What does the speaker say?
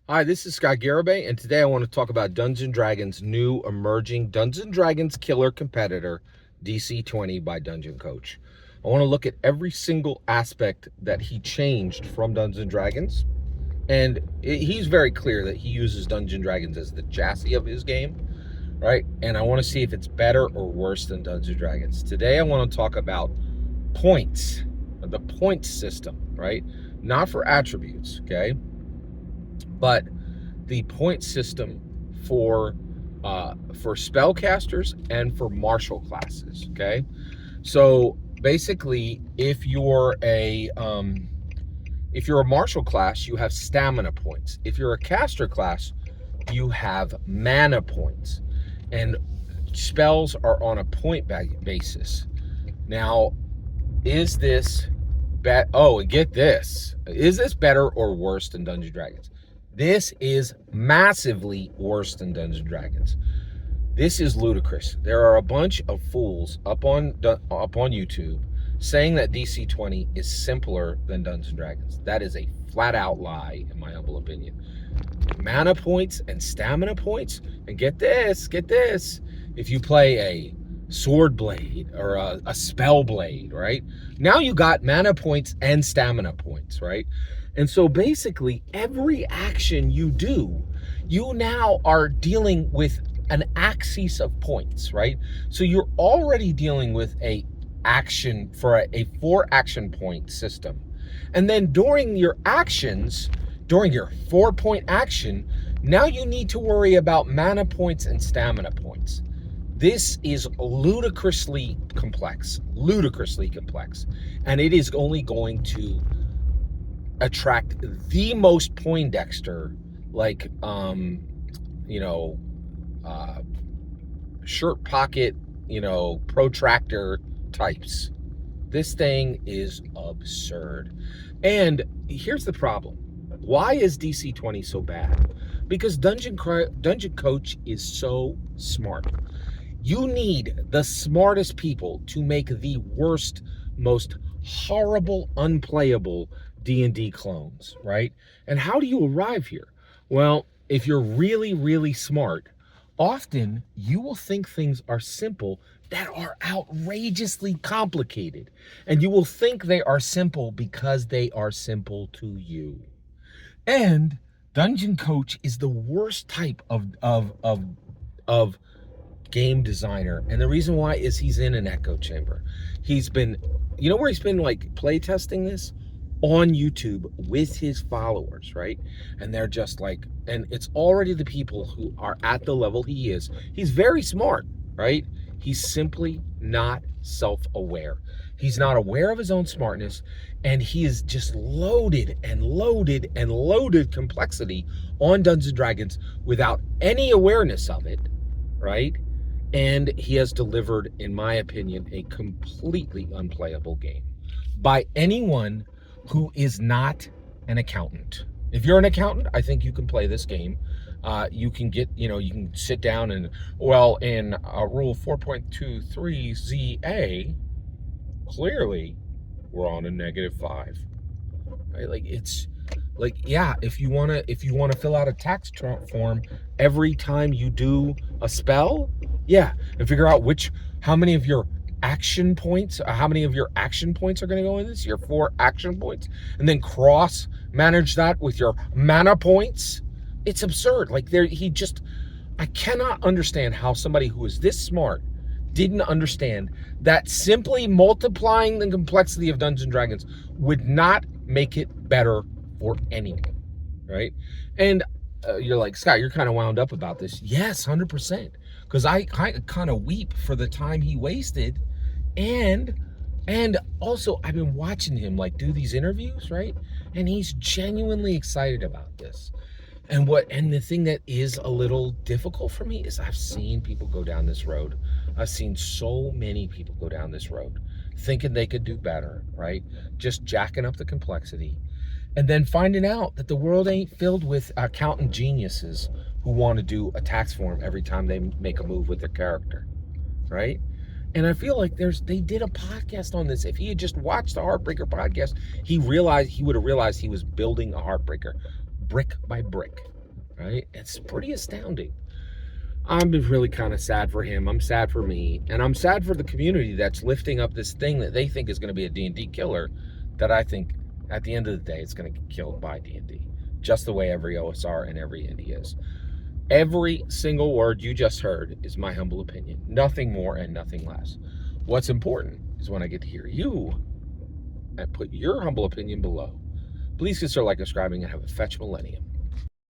Hi, this is Scott Garibay, and today I want to talk about Dungeons & Dragons' new emerging Dungeons & Dragons killer competitor, DC20 by Dungeon Coach. I want to look at every single aspect that he changed from Dungeons & Dragons, and he's very clear that he uses Dungeons & Dragons as the chassis of his game, right? And I want to see if it's better or worse than Dungeons & Dragons. Today I want to talk about points, the point system, right? Not for attributes, okay? But the point system for spellcasters and for martial classes. Okay, so basically, if you're a martial class, you have stamina points. If you're a caster class, you have mana points, and spells are on a point basis. Now, is this get this. Is this better or worse than Dungeons & Dragons? This is massively worse than Dungeons & Dragons. This is ludicrous. There are a bunch of fools up on YouTube saying that DC20 is simpler than Dungeons & Dragons. That is a flat out lie, in my humble opinion. Mana points and stamina points, and get this. If you play a sword blade or a spell blade, right? Now you got mana points and stamina points, right? And so basically every action you do, you now are dealing with an axis of points, right? So you're already dealing with a 4 action point system. And then during your 4-point action, now you need to worry about mana points and stamina points. This is ludicrously complex, and it is only going to attract the most Poindexter, like, shirt pocket, protractor types. This thing is absurd. And here's the problem. Why is DC20 so bad? Because Dungeon Coach is so smart. You need the smartest people to make the worst, most horrible, unplayable D&D clones, right? And how do you arrive here? Well, if you're really, really smart, often you will think things are simple that are outrageously complicated. And you will think they are simple because they are simple to you. And Dungeon Coach is the worst type of game designer, and the reason why is he's in an echo chamber. He's been, where he's been like play testing this on YouTube with his followers, right? And they're just like, and it's already the people who are at the level he is. He's very smart, right? He's simply not self-aware. He's not aware of his own smartness, and he is just loaded complexity on Dungeons & Dragons without any awareness of it, right? And he has delivered, in my opinion, a completely unplayable game by anyone who is not an accountant. If you're an accountant, I think you can play this game. You can get, you can sit down and, in Rule 4.23 ZA, clearly we're on a -5. Right? Like, it's like, yeah, if you wanna fill out a tax form every time you do a spell, yeah, and figure out how many of your action points are going to go in this, your 4 action points, and then cross manage that with your mana points. It's absurd. Like, I cannot understand how somebody who is this smart didn't understand that simply multiplying the complexity of Dungeons & Dragons would not make it better for anyone, right? And you're like, Scott, you're kind of wound up about this. Yes, 100%. Because I kind of weep for the time he wasted. And also, I've been watching him like do these interviews, right? And he's genuinely excited about this. And the thing that is a little difficult for me is I've seen people go down this road. I've seen so many people go down this road thinking they could do better, right? Just jacking up the complexity. And then finding out that the world ain't filled with accountant geniuses who want to do a tax form every time they make a move with their character, right? And I feel like they did a podcast on this. If he had just watched the Heartbreaker podcast, he would have realized he was building a Heartbreaker brick by brick, right? It's pretty astounding. I'm really kind of sad for him. I'm sad for me, and I'm sad for the community that's lifting up this thing that they think is going to be a D&D killer, that I think at the end of the day it's going to get killed by D&D, just the way every OSR and every indie is. Every single word you just heard is my humble opinion, nothing more and nothing less. What's important is when I get to hear you and put your humble opinion below. Please consider like, subscribing, and have a fetch millennium.